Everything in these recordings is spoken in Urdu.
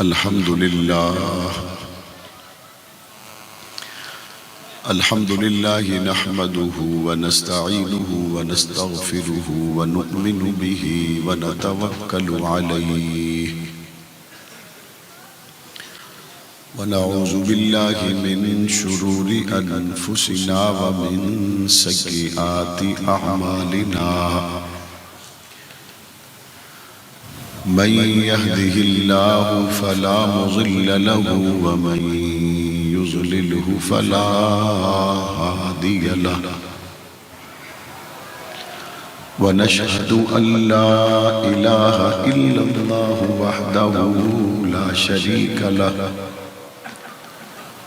الحمد لله نحمده ونستعينه ونستغفره ونؤمن به ونتوكل عليه ونعوذ بالله من شرور أنفسنا ومن سيئات أعمالنا من يهده الله فلا مضل له ومن يضلله فلا هادي له ونشهد أن لا إله إلا الله وحده لا شريك له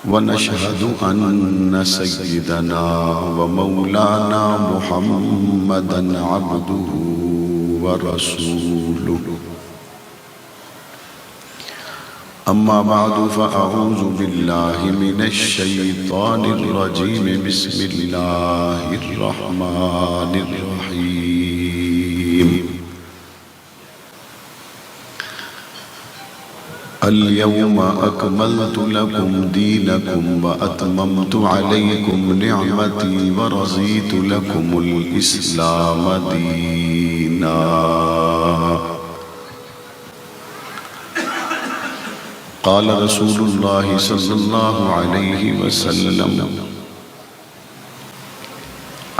ونشهد أن سيدنا ومولانا محمدا عبده ورسوله أما بعد فأعوذ بالله من الشيطان الرجيم بسم الله الرحمن الرحيم اليوم أكملت لكم دينكم وأتممت عليكم نعمتي ورضيت لكم الإسلام دينا قال رسول الله صلى الله عليه وسلم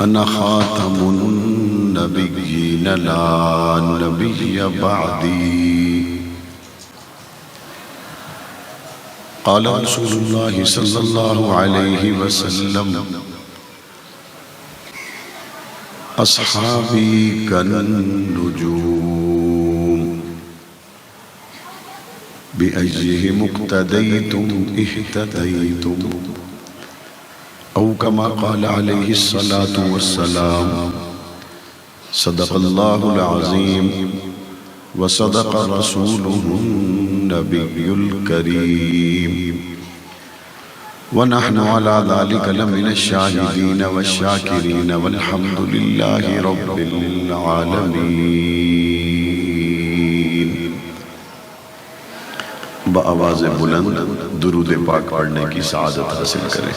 أنا خاتم النبيين لا نبي بعدي قال رسول الله صلى الله عليه وسلم أصحابي كالنجوم بأيهم اقتديتم اهتديتم أو كما قال عليه الصلاة والسلام صدق الله العظيم وصدق رسوله النبي الكريم ونحن على ذلك لمن الشاهدين والشاكرين والحمد لله رب العالمين. بآواز بلند درود پاک پڑھنے کی سعادت حاصل کریں.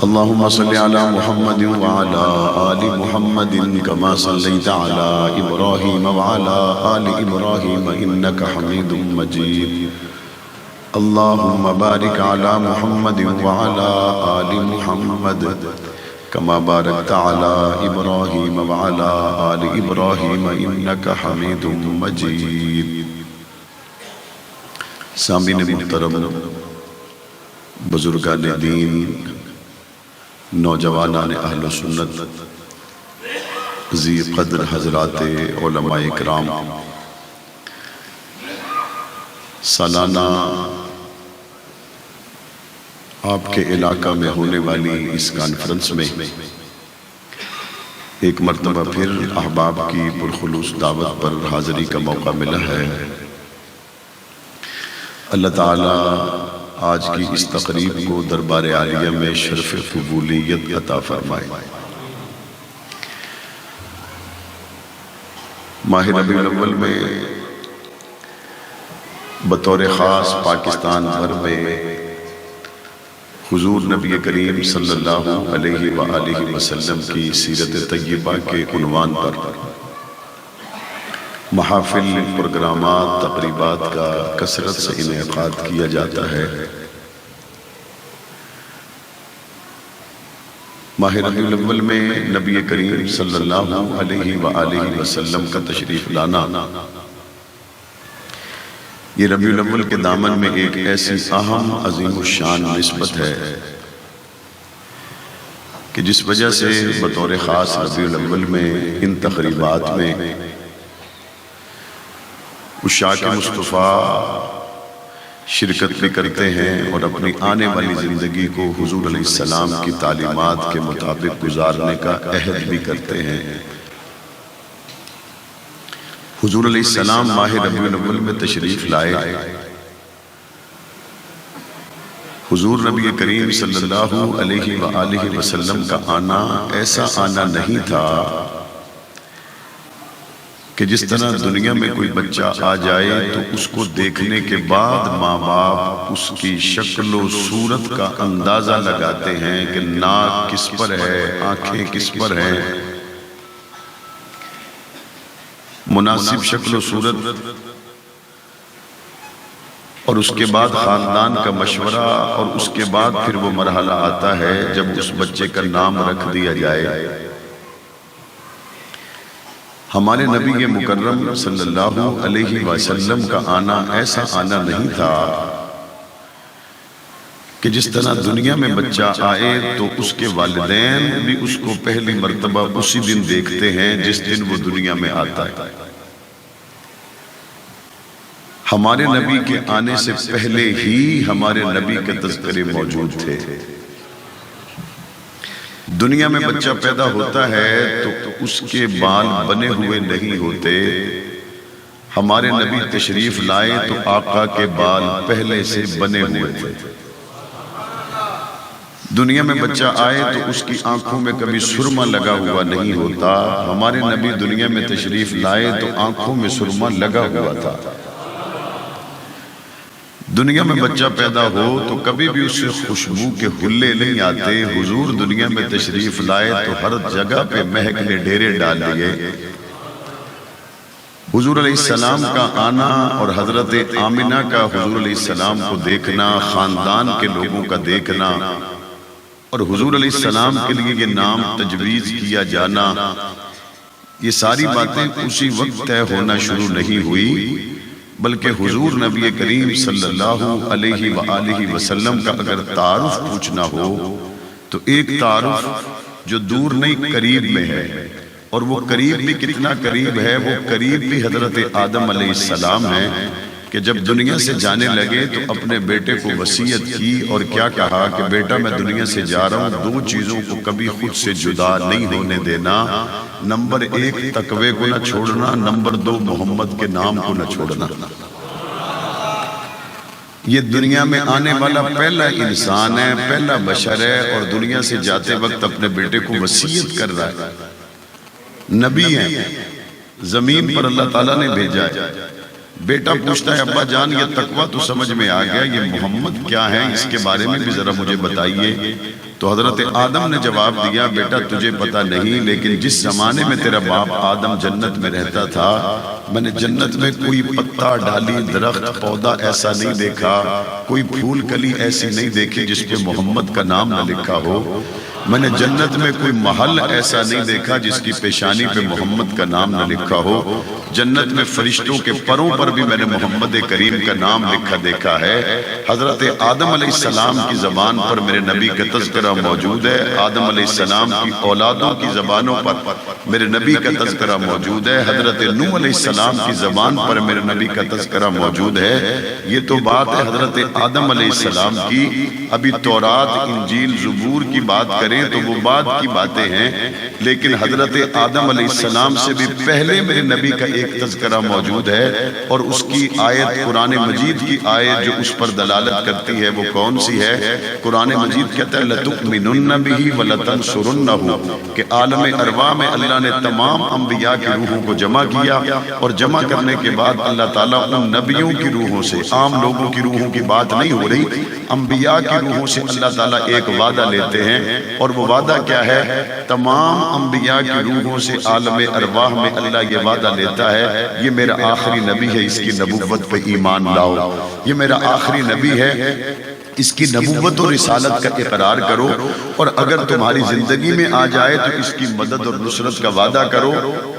اللهم صل على محمد وعلى آل محمد كما صليت على إبراهيم وعلى آل إبراهيم إنك حميد مجيد. اللهم بارك على محمد وعلى آل محمد كما باركت على إبراهيم وعلى آل إبراهيم إنك حميد مجيد. سامعین محترم، بزرگان دین، نوجوانان اہل سنت، ذی قدر حضرات علماء اکرام، سالانہ آپ کے علاقہ میں ہونے والی اس کانفرنس میں ایک مرتبہ پھر احباب کی پرخلوص دعوت پر حاضری کا موقع ملا ہے. اللہ تعالیٰ آج کی اس تقریب کو دربار عالیہ میں شرف قبولیت عطا فرمائے. ماہ ربیع الاول میں بطور خاص پاکستان بھر میں حضور نبی کریم صلی اللہ علیہ وآلہ وسلم کی سیرت طیبہ کے عنوان پر محافل، پروگرامات، تقریبات کا کثرت سے انعقاد کیا جاتا ہے. ماہ ربیع الاول میں نبی کریم صلی اللہ علیہ وآلہ وسلم کا تشریف لانا یہ ربیع الاول کے دامن میں ایک ایسی اہم عظیم الشان نسبت ہے کہ جس وجہ سے بطور خاص ربیع الاول میں ان تقریبات میں عشاق مصطفیٰ شرکت بھی کرتے ہیں اور اپنی آنے والی زندگی کو حضور علیہ السلام کی تعلیمات کے مطابق گزارنے کا عہد بھی کرتے ہیں. حضور علیہ السلام ماہ ربیع الاول میں تشریف لائے. حضور نبی کریم صلی اللہ علیہ وآلہ وسلم کا آنا ایسا آنا نہیں تھا کہ جس طرح دنیا میں کوئی بچہ آ جائے تو اس کو دیکھنے کے بعد ماں باپ اس کی شکل و صورت کا اندازہ لگاتے ہیں کہ ناک کس پر ہے، آنکھیں کس پر ہیں، مناسب شکل و صورت، اور اس کے بعد خاندان کا مشورہ، اور اس کے بعد پھر وہ مرحلہ آتا ہے جب اس بچے کا نام رکھ دیا جائے۔ ہمارے نبی مکرم صلی اللہ علیہ وسلم کا آنا ایسا آنا نہیں تھا کہ جس طرح دنیا میں بچہ آئے تو اس کے والدین بھی اس کو پہلی مرتبہ اسی دن دیکھتے ہیں جس دن وہ دنیا میں آتا ہے۔ ہمارے نبی کے آنے سے پہلے ہی ہمارے نبی کے تذکرے موجود تھے۔ دنیا میں بچہ پیدا ہوتا ہے تو اس کے بال بنے ہوئے نہیں ہوتے۔ ہمارے نبی تشریف لائے تو آقا کے بال پہلے سے بنے ہوئے تھے۔ دنیا میں بچہ آئے تو اس کی آنکھوں میں کبھی سرما لگا ہوا نہیں ہوتا۔ ہمارے نبی دنیا میں تشریف لائے تو آنکھوں میں سرما لگا ہوا تھا۔ دنیا میں بچہ پیدا ہو تو کبھی بھی اس سے خوشبو کے حلے نہیں آتے۔ حضور دنیا میں تشریف لائے تو ہر جگہ پہ مہک نے ڈیرے ڈال لیے۔ حضور علیہ السلام کا آنا اور حضرت آمنہ کا حضور علیہ السلام کو دیکھنا، خاندان کے لوگوں کا دیکھنا، اور حضور علیہ السلام کے لیے یہ نام تجویز کیا جانا، یہ ساری باتیں اسی وقت طے ہونا شروع نہیں ہوئی، بلکہ حضور نبی کریم صلی اللہ علیہ وآلہ وسلم کا اگر تعارف پوچھنا ہو تو ایک تعارف جو دور نہیں قریب میں ہے، اور وہ قریب بھی کتنا قریب ہے، وہ قریب بھی حضرت آدم علیہ السلام ہے کہ جب دنیا سے جانے لگے تو اپنے بیٹے کو وصیت کی اور کیا کہا کہ بیٹا میں دنیا سے جا رہا ہوں، دو چیزوں کو کبھی خود سے جدا نہیں ہونے دینا، نمبر 1 تقوی کو نہ چھوڑنا، نمبر 2 محمد کے نام کو نہ چھوڑنا۔ یہ دنیا میں آنے والا پہلا انسان ہے، پہلا بشر ہے، اور دنیا سے جاتے وقت اپنے بیٹے کو وصیت کر رہا ہے۔ نبی ہیں، زمین پر اللہ تعالیٰ نے بھیجا ہے۔ بیٹا پوچھتا ہے ابا جان یہ تقوی تو سمجھ میں آ گیا، یہ محمد کیا ہے، اس کے بارے میں بھی ذرا مجھے بتائیے۔ تو حضرت آدم نے جواب دیا بیٹا تجھے پتہ نہیں، لیکن جس زمانے میں تیرا باپ آدم جنت میں رہتا تھا، میں نے جنت میں کوئی پتا ڈالی درخت پودا ایسا نہیں دیکھا، کوئی پھول کلی ایسی نہیں دیکھی جس پہ محمد کا نام نہ لکھا ہو۔ میں نے جنت میں کوئی محل ایسا نہیں دیکھا جس کی پیشانی پہ محمد کا نام نہ لکھا ہو۔ جنت میں فرشتوں کے پروں پر بھی میں نے محمد کریم کا نام لکھا دیکھا ہے۔ حضرت آدم علیہ السلام کی زبان پر میرے نبی کا تذکرہ موجود ہے، آدم علیہ السلام کی اولادوں کی زبانوں پر میرے نبی کا تذکرہ موجود ہے، حضرت نوح علیہ السلام کی زبان پر میرے نبی کا تذکرہ موجود ہے۔ یہ تو بات ہے حضرت آدم علیہ السلام کی۔ ابھی تورات، انجیل، زبور کی بات کریں تو وہ بعد کی باتیں ہیں، لیکن حضرت آدم علیہ السلام سے بھی پہلے میرے نبی کا ایک تذکرہ موجود ہے، اور اس کی آیت قرآن مجید کی آیت جو اس پر دلالت کرتی ہے وہ کون سی ہے؟ قرآن مجید کہتا ہے لَتُؤْمِنُنَّ بِهِ وَلَتَنْصُرُنَّهُ، کہ عالم ارواح میں اللہ نے تمام انبیاء کی روحوں کو جمع کیا، اور جمع کرنے کے بعد اللہ تعالیٰ ان نبیوں کی روحوں سے، عام لوگوں کی روحوں کی بات نہیں ہو رہی، انبیاء کی روحوں سے اللہ تعالیٰ ایک وعدہ لیتے ہیں، اور وہ وعدہ کیا ہے؟ تمام انبیاء کی روحوں سے عالم ارواح میں اللہ یہ وعدہ لیتا ہے یہ میرا آخری نبی ہے، اس کی نبوت پہ ایمان لاؤ، یہ میرا آخری نبی ہے، اس کی نبوت اور رسالت کا اقرار کرو، اور اگر تمہاری زندگی میں آ جائے تو اس کی مدد اور نصرت کا وعدہ کرو،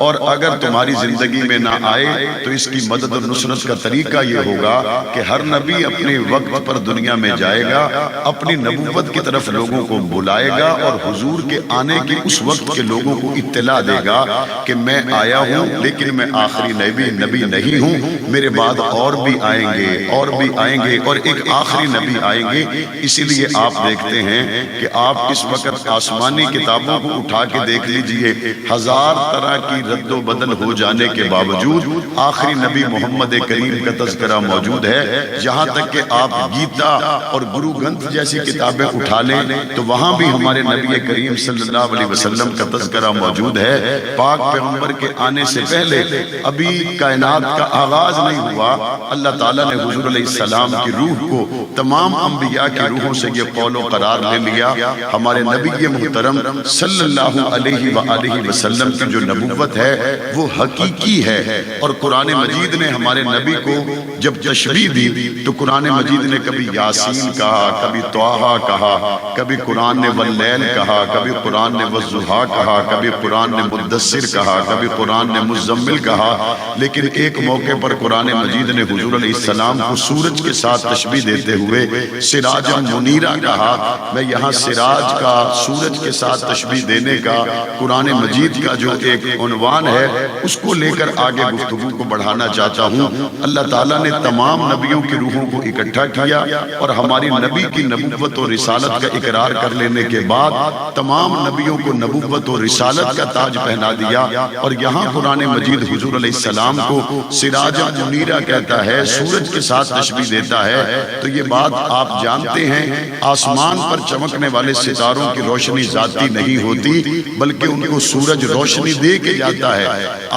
اور اگر تمہاری زندگی میں نہ آئے تو اس کی مدد اور نصرت کا طریقہ یہ ہوگا کہ ہر نبی اپنے وقت پر دنیا میں جائے گا، اپنی نبوت کی طرف لوگوں کو بلائے گا، اور حضور کے آنے کے اس وقت کے لوگوں کو اطلاع دے گا کہ میں آیا ہوں لیکن میں آخری نبی نہیں ہوں، میرے بعد اور بھی آئیں گے اور بھی آئیں گے، اور ایک آخری نبی آئیں گے. اسی لیے آپ دیکھتے ہیں کہ آپ اس وقت آسمانی کتابوں کو اٹھا کے دیکھ لیجئے، ہزار طرح کی رد و بدل ہو جانے کے باوجود آخری نبی محمد کریم کا تذکرہ موجود ہے. جہاں تک کہ آپ گیتا اور گرو گرنتھ جیسی کتابیں اٹھا لیں تو وہاں بھی ہمارے نبی کریم صلی اللہ علیہ وسلم کا تذکرہ موجود ہے. پاک پیغمبر کے آنے سے پہلے ابھی کائنات کا آغاز نہیں ہوا، اللہ تعالیٰ نے حضور علیہ السلام کی روح کو تمام انبیاء کی روحوں سے یہ قول و قرار لے لیا. ہمارے نبی محترم صلی اللہ علیہ وآلہ وسلم کی جو نبوت ہے وہ حقیقی ہے. اور قرآن مجید نے ہمارے نبی کو جب تشبیہ دی تو قرآن مجید نے کبھی یاسین کہا، کبھی طٰہٰ کہا، کبھی قرآن نے واللیل کہا، کبھی قرآن نے والضحیٰ کہا، کبھی قرآن نے مدثر کہا، کبھی قرآن نے مزمل کہا. لیکن ایک موقع پر قرآن مجید نے حضور علیہ السلام کو سورج کے ساتھ تشبیہ دیتے ہوئے سراج منیرہ کہا. میں یہاں سراج کا سورج کے ساتھ تشبیہ دینے کا قرآن مجید کا جو ایک عنوان ہے اس کو لے کر آگے گفتگو کو بڑھانا چاہتا ہوں. اللہ تعالیٰ نے تمام نبیوں کی روحوں کو اکٹھا کیا اور ہماری نبی کی نبوت اور رسالت کا اقرار کر لینے کے بعد تمام نبیوں کو نبوت اور رسالت کا تاج پہنا دیا. اور یہاں قرآن مجید حضور علیہ السلام کو سراج منیرہ کہتا ہے، سورج کے ساتھ تشبیہ دیتا ہے. تو یہ بات آپ جانتے ہیں، آسمان پر چمکنے والے ستاروں کی روشنی ذاتی نہیں ہوتی بلکہ ان کو سورج روشنی دے کے جاتا ہے.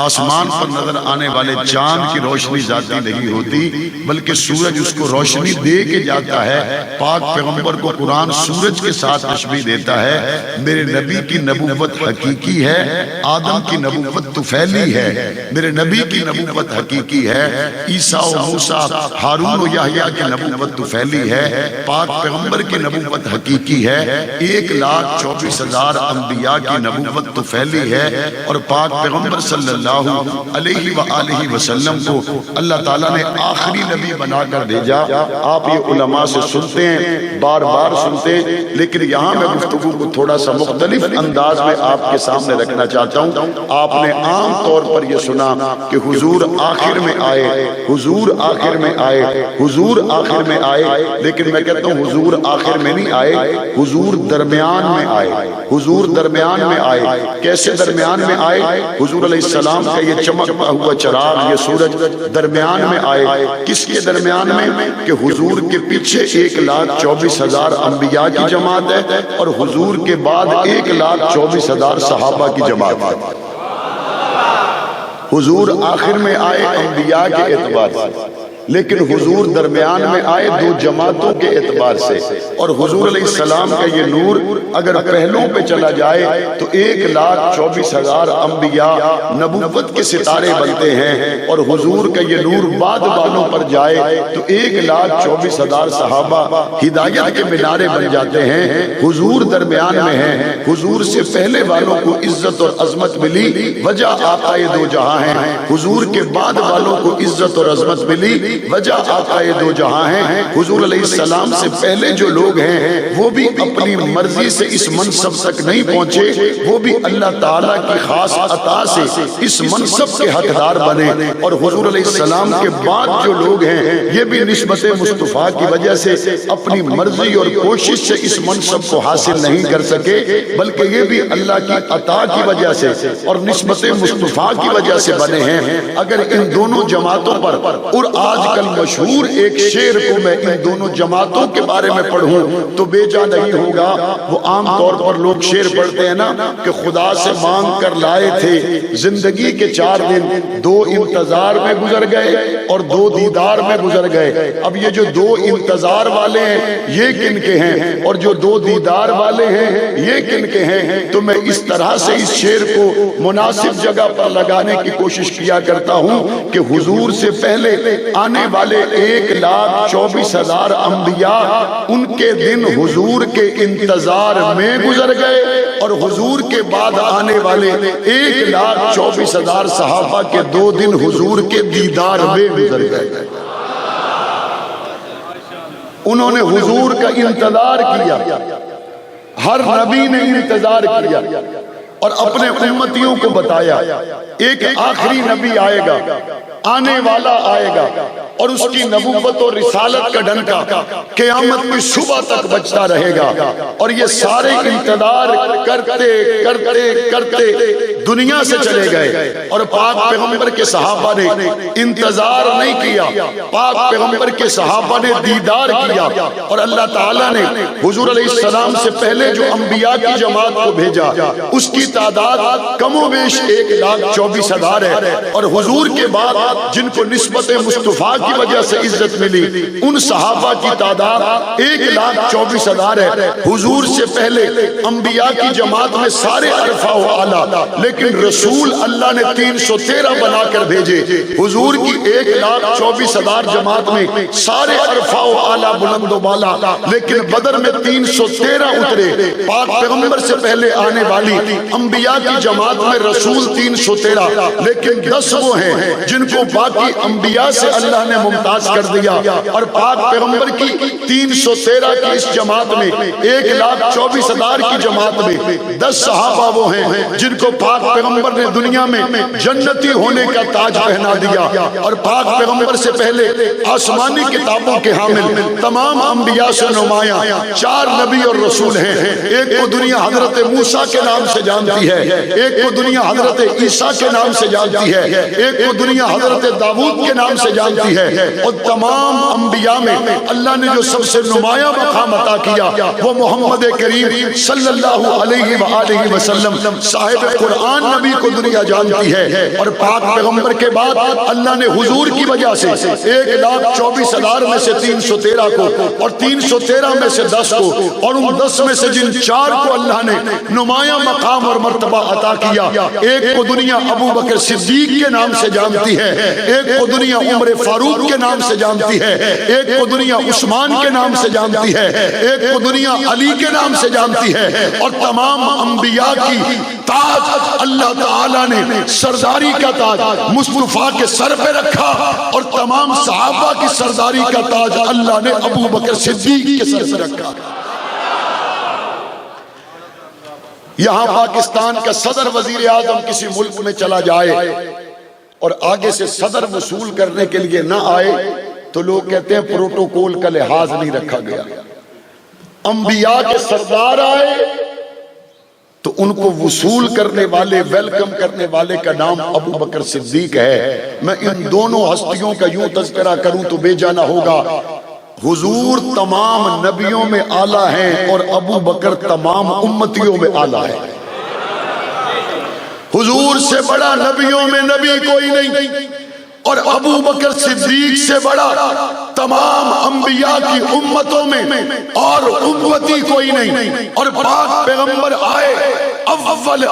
آسمان پر نظر آنے والے چاند کی روشنی ذاتی نہیں ہوتی بلکہ سورج اس کو روشنی دے کے جاتا ہے. پاک پیغمبر کو قرآن سورج کے ساتھ تشبیہ دیتا ہے. میرے نبی کی نبوت حقیقی ہے، آدم کی نبوت طفیلی ہے. میرے نبی کی نبوت حقیقی ہے، عیسیٰ و موسیٰ، ہارون و یحییٰ کی نبوت طفیلی ہے. پاک پیغمبر کی نبوت حقیقی ہے. 1,24,000 انبیاء کی نبوت طفیلی ہے. اور پاک پیغمبر صلی اللہ علیہ وآلہ وسلم کو اللہ تعالیٰ نے آخری نبی بنا کر بھیجا. آپ یہ علماء سے سنتے ہیں، بار بار سنتے ہیں، لیکن یہاں میں گفتگو کو تھوڑا سا مختلف انداز میں آپ کے سامنے رکھنا چاہتا ہوں. آپ نے عام طور پر یہ سنا کہ حضور آخر میں آئے، حضور آخر میں آئے، حضور آخر میں آئے. لیکن میں کہتا ہوں حضور آخر میں نہیں آئے، حضور درمیان میں آئے. حضور درمیان میں آئے. کیسے درمیان میں آئے؟ حضور علیہ السلام کا یہ چمکتا ہوا چراغ، یہ سورج درمیان میں آئے. کس کے درمیان میں؟ کہ حضور کے پیچھے 1,24,000 انبیاء کی جماعت ہے اور حضور کے بعد 1,24,000 صحابہ کی جماعت ہے. حضور آخر میں آئے انبیاء کے اعتبار سے، لیکن حضور درمیان میں آئے دو جماعتوں کے اعتبار سے. اور حضور علیہ السلام کا یہ نور اگر پہلوں پہ چلا جائے تو 1,24,000 انبیاء نبوت کے ستارے بنتے ہیں. اور حضور کا یہ نور بعد والوں پر جائے تو 1,24,000 صحابہ ہدایت کے مینارے بن جاتے ہیں. حضور درمیان میں ہیں. حضور سے پہلے والوں کو عزت اور عظمت ملی، وجہ آقا دو جہاں ہیں. حضور کے بعد والوں کو عزت اور عظمت ملی، وجہ آقا دو جہاں ہیں. حضور علیہ السلام سے پہلے جو لوگ ہیں وہ بھی اپنی مرضی سے اس منصب تک نہیں پہنچے، وہ بھی اللہ تعالیٰ کی خاص عطا سے اس منصب کے حقدار بنے. اور حضور علیہ السلام کے بعد جو لوگ ہیں یہ بھی نسبت مصطفیٰ کی وجہ سے اپنی مرضی اور کوشش سے اس منصب کو حاصل نہیں کر سکے، بلکہ یہ بھی اللہ کی عطا کی وجہ سے اور نسبت مصطفیٰ کی وجہ سے بنے ہیں. اگر ان دونوں جماعتوں پر، اور آج کل مشہور ایک شعر کو میں ان دونوں جماعتوں کے بارے میں پڑھوں تو بے جا نہیں ہوگا. وہ عام طور پر لوگ شعر پڑھتے ہیں نا کہ خدا سے مانگ کر لائے تھے زندگی کے 4 دن، 2 انتظار میں گزر گئے اور 2 دیدار میں گزر گئے. اب یہ جو 2 انتظار والے ہیں یہ کن کے ہیں اور جو 2 دیدار والے ہیں یہ کن کے ہیں؟ تو میں اس طرح سے اس شعر کو مناسب جگہ پر لگانے کی کوشش کیا کرتا ہوں کہ حضور سے پہلے آنے والے 1,24,000 انبیاء ان کے دن حضور کے انتظار میں گزر گئے اور حضور کے بعد آنے والے 1,24,000 صحابہ کے 2 دن حضور کے دیدار میں گزر گئے. انہوں نے حضور کا انتظار کیا، ہر نبی نے انتظار کیا اور اپنے امتیوں کو بتایا ایک آخری نبی آئے گا، آنے والا آئے گا، اور اس کی نبوت اور رسالت کا ڈنکا قیامت کی صبح تک بجتا رہے گا. اور یہ سارے انتظار کرتے کرتے کرتے دنیا سے چلے گئے اور پاک پیغمبر کے صحابہ نے انتظار نہیں کیا. پاک پیغمبر کے صحابہ نے دیدار کیا اور اللہ تعالیٰ نے حضور علیہ السلام سے پہلے جو انبیاء کی جماعت کو بھیجا اس کی تعداد کم و بیش 1,24,000 ہے. اور حضور کے بعد جن کو نسبت مصطفیٰ کی وجہ سے عزت ملی ان صحابہ کی تعداد 1,24,000 ہے. حضور سے پہلے انبیاء کی جماعت میں سارے عرفہ و اعلیٰ، لیکن رسول اللہ نے 313 بنا کر بھیجے. حضور کی 1,24,000 جماعت میں سارے عرفہ و اعلیٰ بلند و بالا، لیکن بدر میں 313 اترے. پاک پیغمبر سے پہلے آنے والی انبیاء کی جماعت میں رسول 313، لیکن 10 وہ ہیں جن کو باقی انبیاء سے اللہ نے ممتاز کر دیا. اور پاک پیغمبر کی 313 کی اس جماعت میں 1,24,000 کی جماعت میں 10 صحابہ وہ ہیں جن کو پاک پیغمبر نے دنیا میں جنتی ہونے کا تاج پہنا دیا. اور پاک پیغمبر سے پہلے آسمانی کتابوں کے حامل تمام انبیاء سے نمایاں 4 نبی اور رسول ہیں. ایک کو دنیا حضرت موسیٰ کے نام سے جانتی ہے، ایک کو دنیا حضرت عیسیٰ کے نام سے جانتی ہے، ایک کو دنیا حضرت داؤد کے نام سے جانتی ہے. اور تمام انبیاء میں اللہ نے جو سب سے نمایاں مقام عطا کیا وہ محمد کریم صلی اللہ علیہ وآلہ وسلم صاحب قرآن نبی کو دنیا جانتی ہے. اور پاک پیغمبر کے بعد اللہ نے حضور کی وجہ سے 1,24,000 میں سے 313 کو اور 313 میں سے 10 کو اور ان 10 میں سے جن 4 کو اللہ نے نمایاں مقام اور مرتبہ عطا کیا، ایک کو دنیا ابو بکر صدیق کے نام سے جانتی ہے، ایک کو دنیا عمر فاروق کے نام سے جانتی ہے، ایک کو دنیا عثمان کے نام سے جانتی ہے، ایک کو دنیا علی کے نام سے جانتی ہے. اور تمام انبیاء کی تاج اللہ تعالیٰ نے سرداری کا تاج مصطفیٰ کے سر پہ رکھا اور تمام صحابہ کی سرداری کا تاج اللہ نے ابو بکر صدیق کے سر پہ رکھا. یہاں پاکستان کا صدر وزیر اعظم کسی ملک میں چلا جائے اور آگے سے صدر وصول کرنے کے لیے نہ آئے تو لوگ کہتے ہیں پروٹوکول کا لحاظ نہیں رکھا گیا. انبیاء کے سردار آئے تو ان کو وصول کرنے والے، ویلکم کرنے والے کا نام ابو بکر صدیق ہے. میں ان دونوں ہستیوں کا یوں تذکرہ کروں تو بے جانا ہوگا. حضور تمام نبیوں میں اعلیٰ ہیں اور ابو بکر تمام امتیوں میں اعلیٰ ہے. حضور سے بڑا نبیوں میں نبی کوئی نہیں اور ابو بکر صدیق سے بڑا تمام انبیاء کی امتوں میں اور امتی کوئی نہیں. اور پاک پیغمبر آئے اول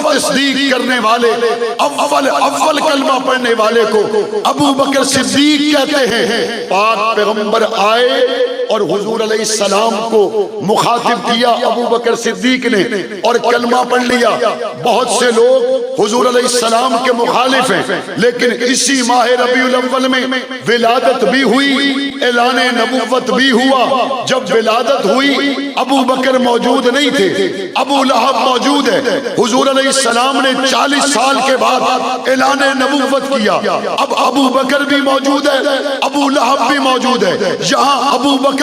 تصدیق کرنے والے، اول کلمہ پڑھنے والے کو ابو بکر صدیق کہتے ہیں. پاک پیغمبر آئے اور حضور علیہ السلام کو مخاطب کیا ابو بکر صدیق نے اور کلمہ پڑھ لیا. بہت سے لوگ حضور علیہ السلام کے مخالف ہیں، لیکن اسی ماہ ربیع الاول میں ولادت بھی ہوئی، اعلان نبوت بھی ہوا. جب ولادت ہوئی ابو بکر موجود نہیں تھے، ابو لہب موجود ہے. حضور علیہ السلام نے 40 سال کے بعد اعلان نبوت کیا. اب ابو بکر بھی موجود ہے، ابو لہب بھی موجود ہے. یہاں ابو بکر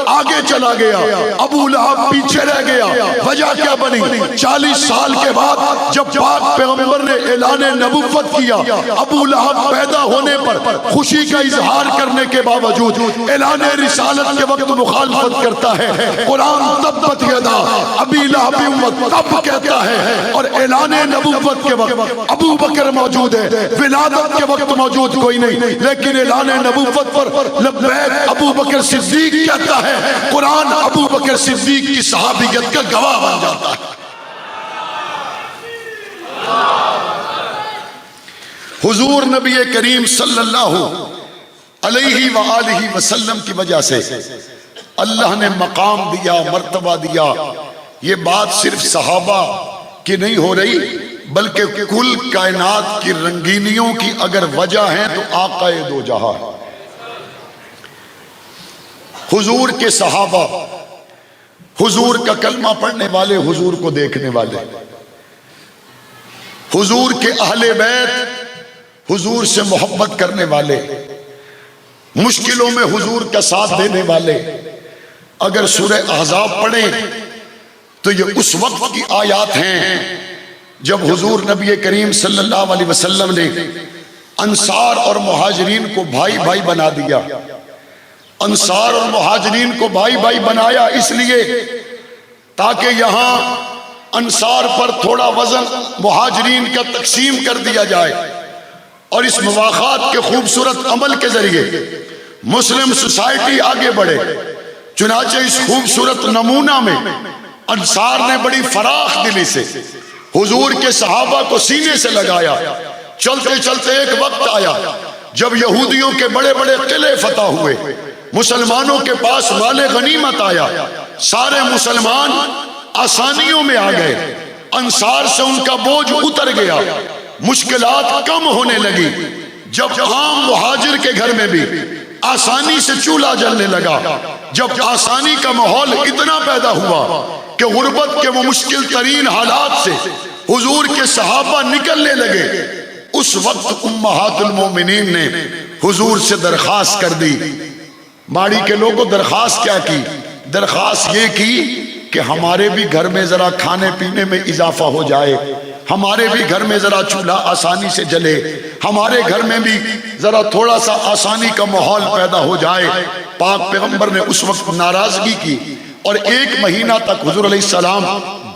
آگے چلا گیا، ابو لہب پیچھے رہ گیا. وجہ کیا بنی؟ 40 سال کے بعد جب پاک پیغمبر نے اعلان نبوت کیا، ابو لہب پیدا ہونے پر خوشی کا اظہار کرنے کے باوجود اعلان رسالت کے وقت مخالفت کرتا ہے. قرآن تبت یدا ابی لہب تب کہتا ہے اور اعلان نبوت کے وقت ابو بکر موجود ہے، ولادت کے وقت موجود کوئی نہیں. لیکن اعلان نبوت پر لبیک ابو بکر صدیق کہتا ہے. قرآن ابو بکر صدیق کی صحابیت کا گواہ بن جاتا ہے. حضور نبی کریم صلی اللہ علیہ وآلہ وسلم کی وجہ سے اللہ نے مقام دیا، مرتبہ دیا. یہ بات صرف صحابہ کی نہیں ہو رہی بلکہ کل کائنات کی رنگینیوں کی اگر وجہ ہے تو آقا دو جہاں حضور کے صحابہ، حضور کا کلمہ پڑھنے والے، حضور کو دیکھنے والے، حضور کے اہل بیت، حضور سے محبت کرنے والے. مشکلوں میں حضور کا ساتھ دینے والے۔ اگر سورہ احزاب پڑھیں تو یہ اس وقت کی آیات ہیں جب حضور نبی کریم صلی اللہ علیہ وسلم نے انصار اور مہاجرین کو بھائی بھائی بنا دیا۔ انصار اور مہاجرین کو بھائی بھائی بنایا اس لیے تاکہ یہاں انصار پر تھوڑا وزن مہاجرین کا تقسیم کر دیا جائے، اور اس مواخات کے خوبصورت عمل کے ذریعے مسلم سوسائٹی آگے بڑھے۔ چنانچہ اس خوبصورت نمونہ میں انصار نے بڑی فراخ دلی سے حضور کے صحابہ کو سینے سے لگایا۔ چلتے چلتے ایک وقت آیا جب یہودیوں کے بڑے بڑے قلعے فتح ہوئے، مسلمانوں کے پاس مال غنیمت آیا، سارے مسلمان آسانیوں میں آ گئے، انصار سے ان کا بوجھ اتر گیا، مشکلات کم ہونے لگی۔ جب عام مہاجر کے گھر میں بھی آسانی سے چولہا جلنے لگا، جب آسانی کا ماحول اتنا پیدا ہوا کہ غربت کے وہ مشکل ترین حالات سے حضور کے صحابہ نکلنے لگے، اس وقت امہات المومنین نے حضور سے درخواست کر دی۔ ماڑی کے لوگوں درخواست کیا کی؟ درخواست یہ کی کہ ہمارے بھی گھر میں ذرا کھانے پینے میں اضافہ ہو جائے، ہمارے بھی گھر میں ذرا چولہا آسانی سے جلے، ہمارے گھر میں بھی ذرا تھوڑا سا آسانی کا ماحول پیدا ہو جائے۔ پاک پیغمبر نے اس وقت ناراضگی کی اور 1 مہینہ تک حضور علیہ السلام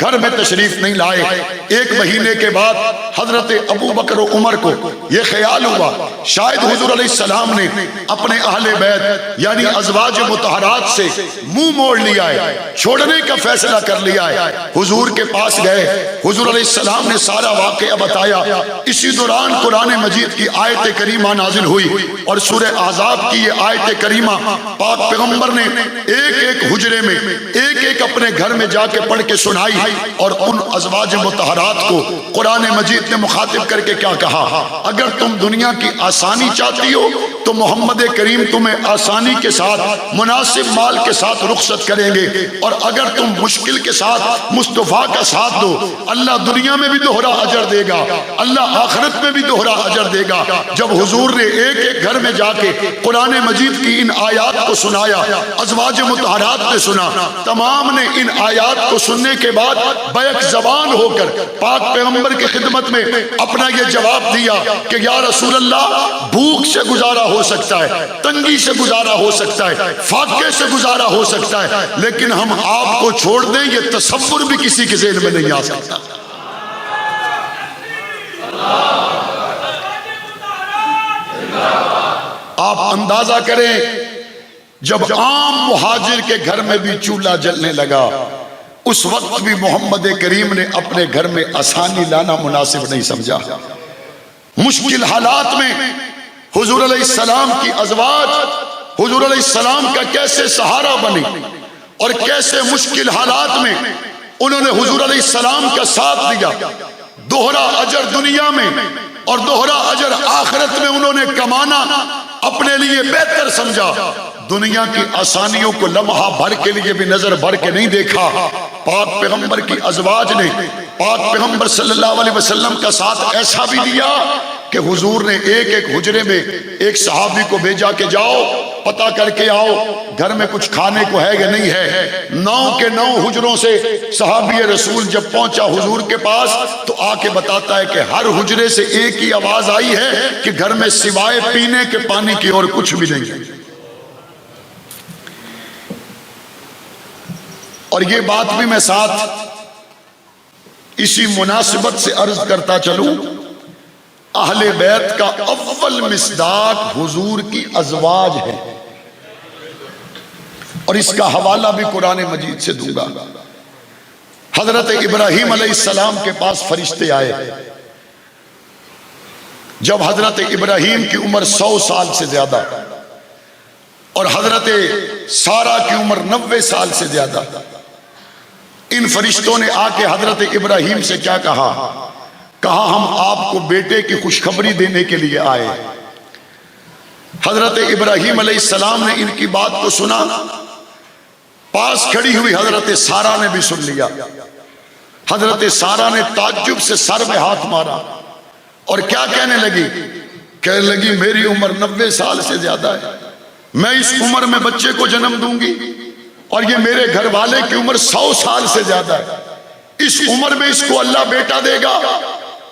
گھر میں تشریف نہیں لائے۔ 1 مہینے کے بعد حضرت ابو بکر و عمر کو یہ خیال ہوا شاید حضور علیہ السلام نے اپنے اہل بیت یعنی ازواج مطہرات سے منہ موڑ لیا ہے، چھوڑنے کا فیصلہ کر لیا ہے۔ حضور کے پاس گئے، حضور علیہ السلام نے سارا واقعہ بتایا۔ اسی دوران قرآن مجید کی آیت کریمہ نازل ہوئی اور سورہ احزاب کی یہ آیت کریمہ پاک پیغمبر نے ایک ایک حجرے میں ایک ایک اپنے گھر میں جا کے پڑھ کے سنائی، اور ان ازواج مطہرات کو قرآن مجید نے مخاطب کر کے کیا کہا؟ اگر تم دنیا کی آسانی چاہتی ہو تو محمد کریم تمہیں آسانی کے ساتھ مناسب مال کے ساتھ رخصت کریں گے، اور اگر تم مشکل کے ساتھ مصطفیٰ کا ساتھ دو اللہ دنیا میں بھی دوہرا اجر دے گا، اللہ آخرت میں بھی دوہرا اجر دے گا۔ جب حضور نے ایک ایک گھر میں جا کے قرآن مجید کی ان آیات کو سنایا، ازواج مطہرات نے سنا، تمام نے ان آیات کو سننے کے بعد بیک زبان ہو کر پاک پیغمبر کی خدمت میں اپنا یہ جواب دیا کہ یا رسول اللہ، بھوک سے گزارا ہو سکتا ہے، تنگی سے گزارا ہو سکتا ہے، فاقے سے گزارا ہو سکتا ہے، لیکن ہم آپ کو چھوڑ دیں یہ تصور بھی کسی کے ذہن میں نہیں آ سکتا۔ آپ اندازہ کریں جب عام مہاجر کے گھر میں بھی چولہا جلنے لگا، اس وقت بھی محمد کریم نے اپنے گھر میں آسانی لانا مناسب نہیں سمجھا۔ مشکل حالات میں حضور علیہ السلام کی ازواج حضور علیہ السلام کا کیسے سہارا بنی، اور کیسے مشکل حالات میں انہوں نے حضور علیہ السلام کا ساتھ دیا۔ دوہرا اجر دنیا میں اور دوہرا اجر آخرت میں انہوں نے کمانا اپنے لیے بہتر سمجھا۔ دنیا کی آسانیوں کو لمحہ بھر کے لیے بھی نظر بھر کے نہیں دیکھا۔ پاک پیغمبر کی ازواج نے پاک پیغمبر صلی اللہ علیہ وسلم کا ساتھ ایسا بھی دیا کہ حضور نے ایک ایک حجرے میں ایک صحابی کو بھیجا کہ جاؤ پتہ کر کے آؤ گھر میں کچھ کھانے کو ہے یا نہیں ہے۔ 9 کے 9 حجروں سے صحابی رسول جب پہنچا حضور کے پاس تو آ کے بتاتا ہے کہ ہر حجرے سے ایک ہی آواز آئی ہے کہ گھر میں سوائے پینے کے پانی کی اور کچھ بھی نہیں۔ اور یہ بات بھی میں ساتھ اسی مناسبت سے عرض کرتا چلوں، اہل بیت کا اول مصداق حضور کی ازواج ہے، اور اس کا حوالہ بھی قرآن مجید سے دوں گا۔ حضرت ابراہیم علیہ السلام کے پاس فرشتے آئے جب حضرت ابراہیم کی عمر 100 سال سے زیادہ اور حضرت سارہ کی عمر 90 سال سے زیادہ۔ ان فرشتوں نے آ کے حضرت ابراہیم سے کیا کہا؟ کہا ہم آپ کو بیٹے کی خوشخبری دینے کے لیے آئے۔ حضرت ابراہیم علیہ السلام نے ان کی بات کو سنا، پاس کھڑی ہوئی حضرت سارہ نے بھی سن لیا۔ حضرت سارہ نے تعجب سے سر میں ہاتھ مارا اور کیا کہنے لگی؟ کہنے لگی میری عمر 90 سال سے زیادہ ہے میں اس عمر میں بچے کو جنم دوں گی اور یہ میرے گھر والے کی عمر 100 سال سے زیادہ ہے، اس عمر میں اس کو اللہ بیٹا دے گا۔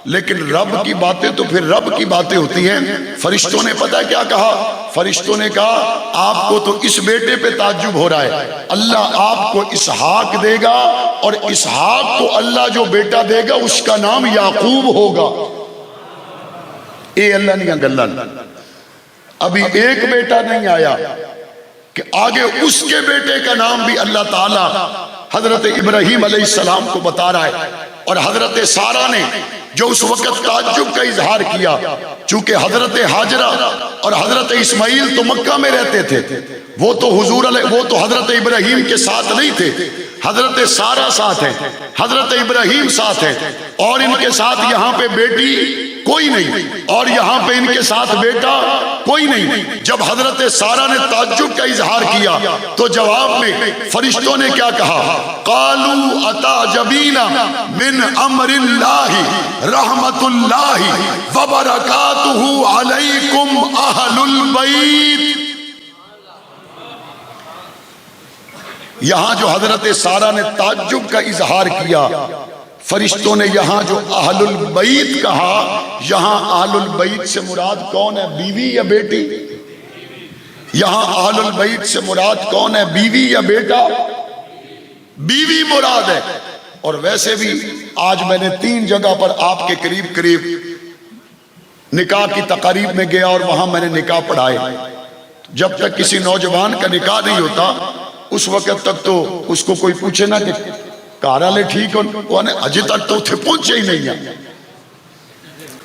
لیکن رب کی باتیں تو پھر رب کی باتیں ہوتی ہیں۔ فرشتوں نے پتہ کیا کہا؟ فرشتوں نے کہا آپ کو تو اس بیٹے پہ تعجب ہو رہا ہے، اللہ آپ کو اسحاق دے گا، اور اسحاق کو اللہ جو بیٹا دے گا اس کا نام یعقوب ہوگا۔ اے اللہ نہیں گلن، ابھی ایک بیٹا نہیں آیا کہ آگے اس کے بیٹے کا نام بھی اللہ تعالیٰ حضرت ابراہیم علیہ السلام کو بتا رہا ہے۔ اور حضرت سارہ نے جو اس وقت تعجب کا اظہار کیا، چونکہ حضرت ہاجرہ اور حضرت اسماعیل تو مکہ میں رہتے تھے، وہ تو حضرت ابراہیم کے ساتھ نہیں تھے، حضرت سارہ ساتھ ہیں، حضرت ابراہیم ساتھ ہیں، اور ان کے ساتھ یہاں پہ بیٹی کوئی نہیں، اور یہاں پہ ان کے ساتھ بیٹا کوئی نہیں۔ جب حضرت سارہ نے تعجب کا اظہار کیا تو جواب میں فرشتوں نے کیا کہا؟ قالوا اتعجبین من امر اللہ رحمت اللہ وبرکاتہ علیکم اہل البیت۔ یہاں جو حضرت سارہ نے تعجب کا اظہار کیا، فرشتوں نے یہاں جو اہل البیت کہا، یہاں اہل البیت سے مراد کون ہے؟ بیوی یا بیٹی؟ یہاں اہل البیت سے مراد کون ہے؟ بیوی یا بیٹا؟ بیوی مراد ہے۔ اور ویسے بھی آج میں نے 3 جگہ پر آپ کے قریب نکاح کی تقاریب میں گیا اور وہاں میں نے نکاح پڑھائے۔ جب تک کسی نوجوان کا نکاح نہیں ہوتا اس وقت تک تو اس کو کوئی پوچھے نہ کہ کارالے ٹھیک ہو، اجے تک تو اتھے پہنچے ہی نہیں ہیں۔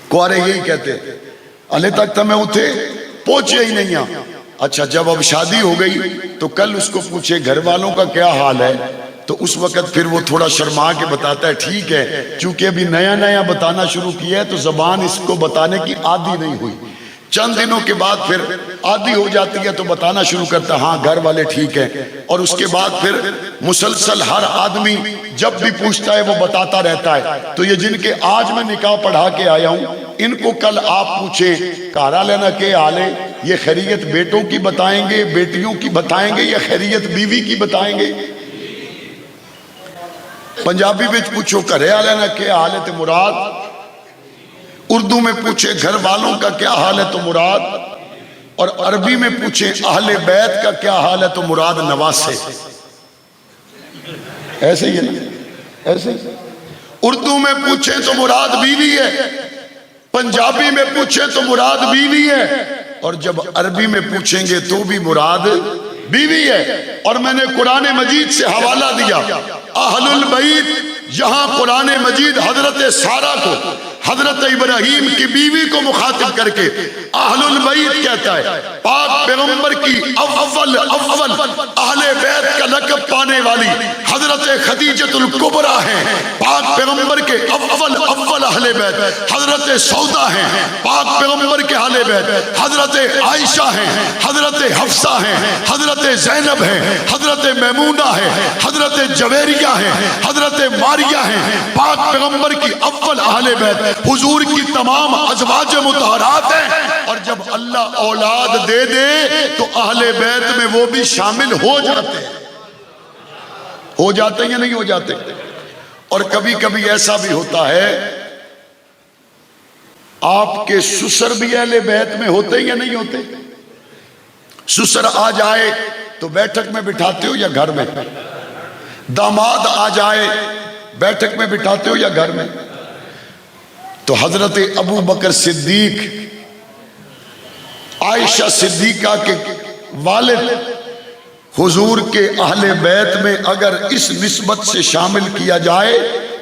کوارے یہی کہتے الے تک تو میں اتھے پہنچے ہی نہیں ہیں۔ اچھا جب اب شادی ہو گئی تو کل اس کو پوچھے گھر والوں کا کیا حال ہے، تو اس وقت پھر وہ تھوڑا شرما کے بتاتا ہے ٹھیک ہے، چونکہ ابھی نیا بتانا شروع کیا ہے تو زبان اس کو بتانے کی عادی نہیں ہوئی۔ چند دنوں کے بعد پھر عادی ہو جاتی ہے تو بتانا شروع کرتا ہاں گھر والے ٹھیک ہیں، اور اس کے بعد پھر مسلسل ہر آدمی جب بھی پوچھتا ہے وہ بتاتا رہتا ہے۔ تو یہ جن کے آج میں نکاح پڑھا کے آیا ہوں ان کو کل آپ پوچھیں کارا لینا کے آلے، یہ خیریت بیٹوں کی بتائیں گے، بیٹیوں کی بتائیں گے، یا خیریت بیوی کی بتائیں گے؟ پنجابی میں پوچھو کرے آلے نہ کے حال ہے تو مراد، اردو میں پوچھے گھر والوں کا کیا حال ہے تو مراد، اور عربی میں پوچھے اہل بیت کا کیا حال ہے تو مراد نواسے۔ ایسے ہی ہے نا، ایسے ہی اردو میں پوچھے تو مراد بیوی ہے، پنجابی میں پوچھے تو مراد بیوی ہے، اور جب عربی میں پوچھیں گے تو بھی مراد بیوی ہے۔ اور میں نے قرآن مجید سے حوالہ دیا، اہل البیت یہاں قرآن مجید حضرت سارہ کو، حضرت ابراہیم کی بیوی کو مخاطب کر کے اہل البیت کہتا ہے۔ پاک پیغمبر کی اول اہل بیت کا لقب پانے والی حضرت خدیجۃ الکبریٰ ہیں، پاک پیغمبر کے اول اہل بیت حضرت سودا ہیں، پاک پیغمبر کے اہل بیت حضرت عائشہ ہیں، حضرت حفصہ ہیں، حضرت زینب ہیں، حضرت میمونہ ہیں، حضرت جویریہ ہیں، حضرت ماریہ ہیں۔ پاک پیغمبر کی اول اہل بیت حضور کی تمام ازواج مطہرات ہیں، اور جب اللہ اولاد دے دے تو اہل بیت میں وہ بھی شامل ہو جاتے ہیں۔ ہو جاتے ہیں یا نہیں ہو جاتے؟ اور کبھی کبھی ایسا بھی ہوتا ہے آپ کے سسر بھی اہل بیت میں ہوتے یا نہیں ہوتے؟ سسر آ جائے تو بیٹھک میں بٹھاتے ہو یا گھر میں؟ داماد آ جائے بیٹھک میں بٹھاتے ہو یا گھر میں؟ تو حضرت ابو بکر صدیق عائشہ صدیقہ کے والد حضور کے اہل بیت میں اگر اس نسبت سے شامل کیا جائے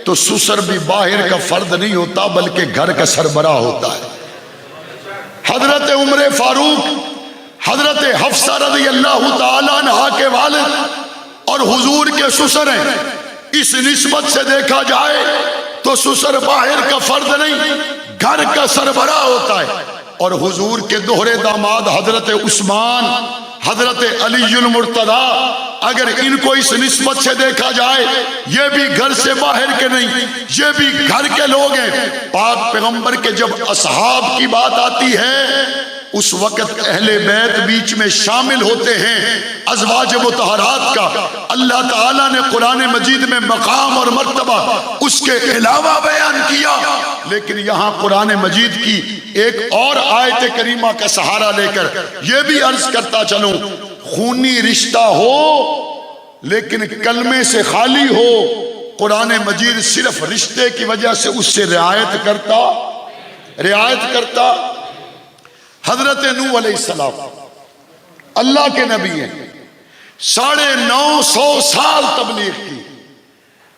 تو سسر بھی باہر کا فرد نہیں ہوتا بلکہ گھر کا سربراہ ہوتا ہے۔ حضرت عمر فاروق حضرت حفصہ رضی اللہ تعالیٰ عنہا کے والد اور حضور کے سسر ہیں، اس نسبت سے دیکھا جائے تو سسر باہر کا فرد نہیں گھر کا سربراہ ہوتا ہے۔ اور حضور کے دوہرے داماد حضرت عثمان حضرت علی المرتضیٰ اگر ان کو اس نسبت سے دیکھا جائے یہ بھی گھر سے باہر کے نہیں، یہ بھی گھر کے لوگ ہیں۔ پاک پیغمبر کے جب اصحاب کی بات آتی ہے اس وقت اہل بیت بیچ میں شامل ہوتے ہیں ازواج مطہرات کا اللہ تعالیٰ نے قرآن مجید میں مقام اور مرتبہ اس کے علاوہ بیان کیا، لیکن یہاں قرآن مجید کی ایک اور آیت کریمہ کا سہارا لے کر یہ بھی عرض کرتا چلوں، خونی رشتہ ہو لیکن کلمے سے خالی ہو، قرآن مجید صرف رشتے کی وجہ سے اس سے رعایت کرتا۔ حضرت نوح علیہ السلام اللہ کے نبی ہیں، 950 سال تبلیغ کی،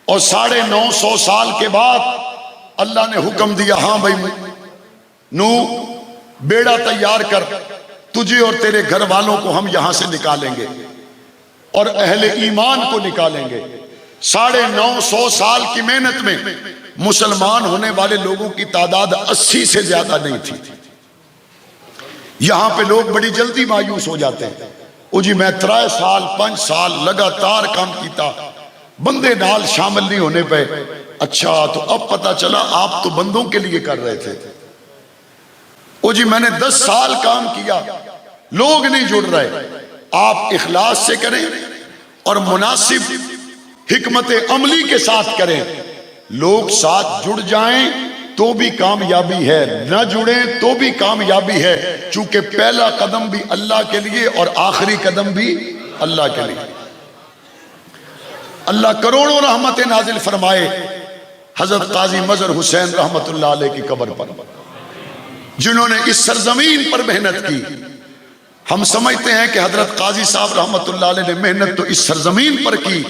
اور 950 سال کے بعد اللہ نے حکم دیا ہاں بھائی نوح بیڑا تیار کر، تجھے اور تیرے گھر والوں کو ہم یہاں سے نکالیں گے اور اہل ایمان کو نکالیں گے۔ 950 سال کی محنت میں مسلمان ہونے والے لوگوں کی تعداد 80 سے زیادہ نہیں تھی۔ یہاں پہ لوگ بڑی جلدی مایوس ہو جاتے ہیں، او جی میں 3 سال 5 سال لگاتار کام کیتا، بندے نال شامل نہیں ہونے پہ۔ اچھا تو اب پتا چلا آپ تو بندوں کے لیے کر رہے تھے۔ او جی میں نے 10 سال کام کیا، لوگ نہیں جڑ رہے۔ آپ اخلاص سے کریں اور مناسب حکمت عملی کے ساتھ کریں، لوگ ساتھ جڑ جائیں تو بھی کامیابی ہے، نہ جڑیں تو بھی کامیابی ہے، چونکہ پہلا قدم بھی اللہ کے لیے اور آخری قدم بھی اللہ کے لیے۔ اللہ کروڑوں رحمت نازل فرمائے حضرت قاضی مظہر حسین رحمت اللہ علیہ کی قبر پر، جنہوں نے اس سرزمین پر محنت کی۔ ہم سمجھتے ہیں کہ حضرت قاضی صاحب رحمت اللہ علیہ نے محنت تو اس سرزمین پر کی،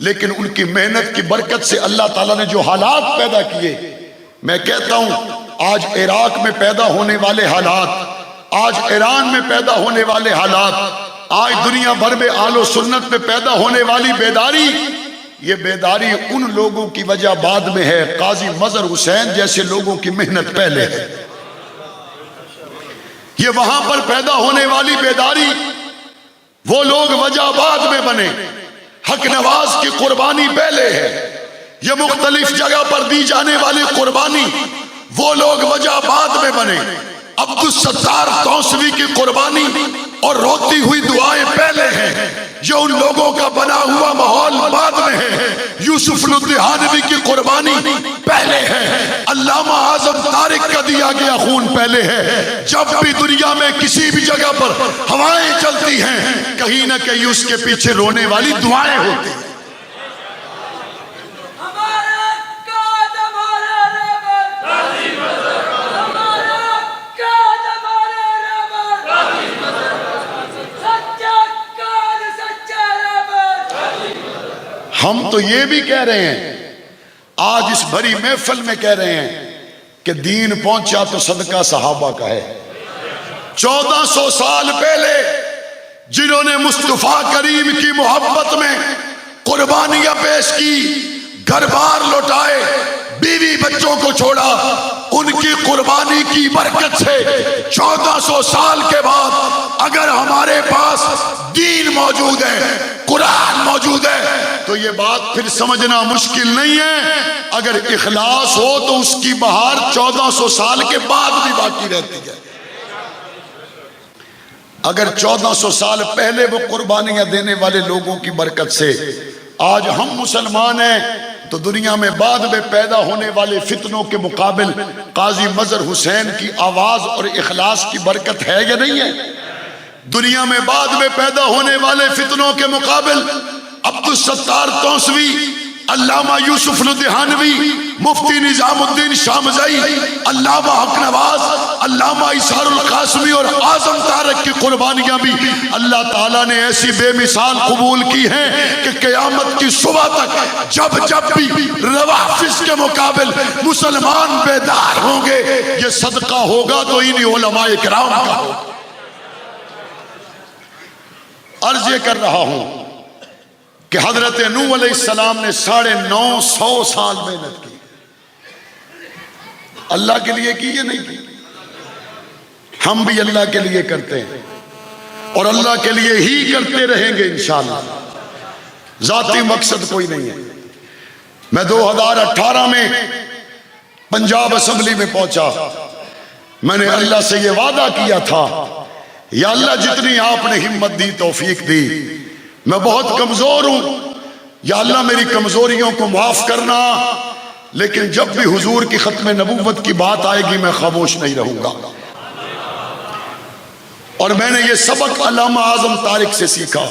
لیکن ان کی محنت کی برکت سے اللہ تعالیٰ نے جو حالات پیدا کیے، میں کہتا ہوں آج عراق میں پیدا ہونے والے حالات، آج ایران میں پیدا ہونے والے حالات، آج دنیا بھر میں اہل و سنت میں پیدا ہونے والی بیداری، یہ بیداری ان لوگوں کی وجہ بعد میں ہے، قاضی مظہر حسین جیسے لوگوں کی محنت پہلے ہے۔ یہ وہاں پر پیدا ہونے والی بیداری، وہ لوگ وجہ بعد میں بنے، حق نواز کی قربانی پہلے ہے۔ یہ مختلف جگہ پر دی جانے والی قربانی، وہ لوگ وجہ بعد میں بنے۔ عبدالستار توسوی کی قربانی اور روتی ہوئی دعائیں پہلے ہیں، جو ان لوگوں کا بنا ہوا ماحول بعد میں ہے۔ یوسف لدھیانوی کی قربانی پہلے ہے، علامہ اعظم طارق کا دیا گیا خون پہلے ہے۔ جب بھی دنیا میں کسی بھی جگہ پر ہوائیں چلتی ہیں، کہیں نہ کہیں اس کے پیچھے رونے والی دعائیں ہوتی ہیں۔ ہم تو یہ بھی کہہ رہے ہیں، آج اس بھری محفل میں کہہ رہے ہیں کہ دین پہنچا تو صدقہ صحابہ کا ہے۔ 1400 سال پہلے جنہوں نے مصطفیٰ کریم کی محبت میں قربانیاں پیش کی، گھر بار لوٹائے، بیوی بچوں کو چھوڑا، ان کی قربانی کی برکت سے 1400 سال کے بعد اگر ہمارے پاس دین موجود ہے، قرآن موجود ہے، تو یہ بات پھر سمجھنا مشکل نہیں ہے۔ اگر اخلاص ہو تو اس کی بہار 1400 سال کے بعد بھی باقی رہتی ہے۔ اگر 1400 سال پہلے وہ قربانیاں دینے والے لوگوں کی برکت سے آج ہم مسلمان ہیں، تو دنیا میں بعد میں پیدا ہونے والے فتنوں کے مقابل قاضی مظہر حسین کی آواز اور اخلاص کی برکت ہے یا نہیں ہے؟ دنیا میں بعد میں پیدا ہونے والے فتنوں کے مقابل عبدالستار توسوی، علامہ یوسف لدھیانوی، مفتی نظام الدین شامزئی، علامہ حق نواز، علامہ اسحار القاسمی اور اعظم طارق کی قربانیاں بھی اللہ تعالیٰ نے ایسی بے مثال قبول کی ہیں کہ قیامت کی صبح تک جب بھی روافض کے مقابل مسلمان بیدار ہوں گے، یہ صدقہ ہوگا تو انہی علماء کرام کا ہوگا۔ عرض یہ کر رہا ہوں کہ حضرت نوح علیہ السلام نے 950 سال محنت کی، اللہ کے لیے کی یا نہیں کی؟ ہم بھی اللہ کے لیے کرتے ہیں اور اللہ کے لیے ہی کرتے رہیں گے انشاءاللہ۔ ذاتی مقصد کوئی نہیں ہے۔ میں 2018 میں پنجاب اسمبلی میں پہنچا، میں نے اللہ سے یہ وعدہ کیا تھا، یا اللہ جتنی آپ نے ہمت دی، توفیق دی، میں بہت کمزور ہوں، یا اللہ میری کمزوریوں کو معاف کرنا، لیکن جب بھی حضور کی ختم نبوت کی بات آئے گی میں خاموش نہیں رہوں گا۔ اور میں نے یہ سبق علامہ اعظم طارق سے سیکھا،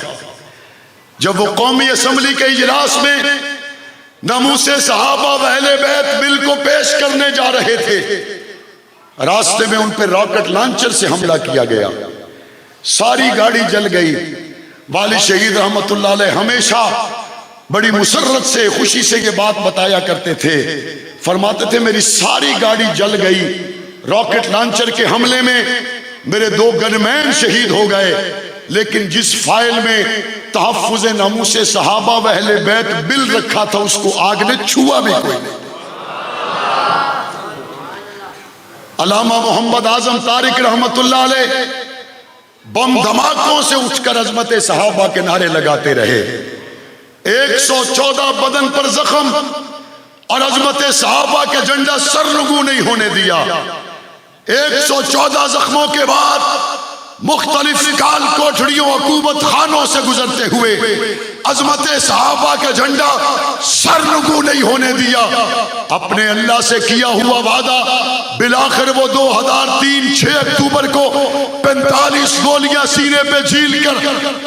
جب وہ قومی اسمبلی کے اجلاس میں ناموس صحابہ و اہل بیت بل کو پیش کرنے جا رہے تھے، راستے میں ان پہ راکٹ لانچر سے حملہ کیا گیا، ساری گاڑی جل گئی۔ والد شہید رحمت اللہ علیہ ہمیشہ بڑی مسرت سے، خوشی سے یہ بات بتایا کرتے تھے، فرماتے تھے میری ساری گاڑی جل گئی، راکٹ لانچر کے حملے میں میرے 2 گنمین شہید ہو گئے، لیکن جس فائل میں تحفظ ناموس صحابہ و اہل بیت بل رکھا تھا اس کو آگ نے چھوا بھی کوئی نہیں۔ علامہ محمد اعظم طارق رحمت اللہ علیہ بم دھماکوں سے اٹھ کر عظمت صحابہ کے نعرے لگاتے رہے، 114 بدن پر زخم اور عظمت صحابہ کے جھنڈا سر رگو نہیں ہونے دیا۔ 114 زخموں کے بعد مختلف کال کوٹھڑیوں حکومت خانوں سے گزرتے ہوئے عظمت صحابہ کا جھنڈا سر رگو نہیں ہونے دیا۔ اپنے اللہ سے کیا ہوا وعدہ بالآخر وہ 2003 6 اکتوبر کو 45 گولیاں سینے پہ جھیل کر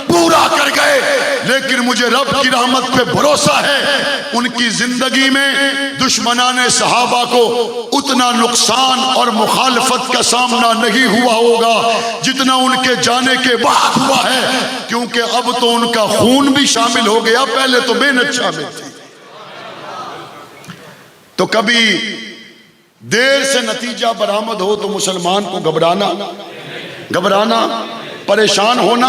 پورا کر گئے، لیکن مجھے رب کی رحمت پہ بھروسہ ہے ان کی زندگی میں دشمنان صحابہ کو اتنا نقصان اور مخالفت کا سامنا نہیں ہوا ہوگا جتنا ان کے جانے کے بعد ہوا ہے، کیونکہ اب تو ان کا خون بھی شامل ہو گیا، پہلے تو محنت شامل تھی۔ تو کبھی دیر سے نتیجہ برآمد ہو تو مسلمان کو گھبرانا پریشان ہونا،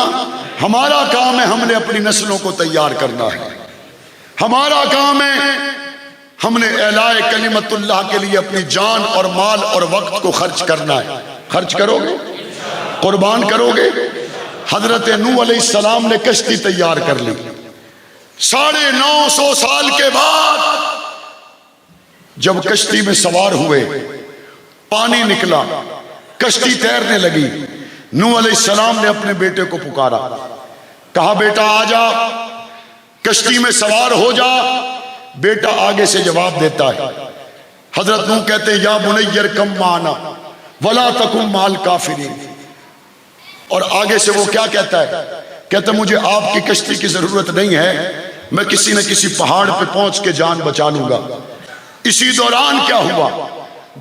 ہمارا کام ہے ہم نے اپنی نسلوں کو تیار کرنا ہے، ہمارا کام ہے ہم نے اعلاء کلمت اللہ کے لیے اپنی جان اور مال اور وقت کو خرچ کرنا ہے۔ خرچ کرو گے، قربان کرو گے۔ حضرت نوح علیہ السلام نے کشتی تیار کر لی، 950 سال کے بعد جب کشتی میں سوار ہوئے، پانی نکلا، کشتی تیرنے لگی، نوح علیہ السلام نے اپنے بیٹے کو پکارا، کہا بیٹا آ جا، کشتی میں سوار ہو جا۔ بیٹا آگے سے جواب دیتا ہے، حضرت نوح کہتے ہیں یا بنی ارکم معنا ولا تکن مع الکافرین، اور آگے سے وہ کیا کہتا ہے؟ کہتا ہے مجھے آپ کی کشتی کی ضرورت نہیں ہے، میں کسی نہ کسی پہاڑ پہ پہنچ کے جان بچا لوں گا۔ اسی دوران کیا ہوا؟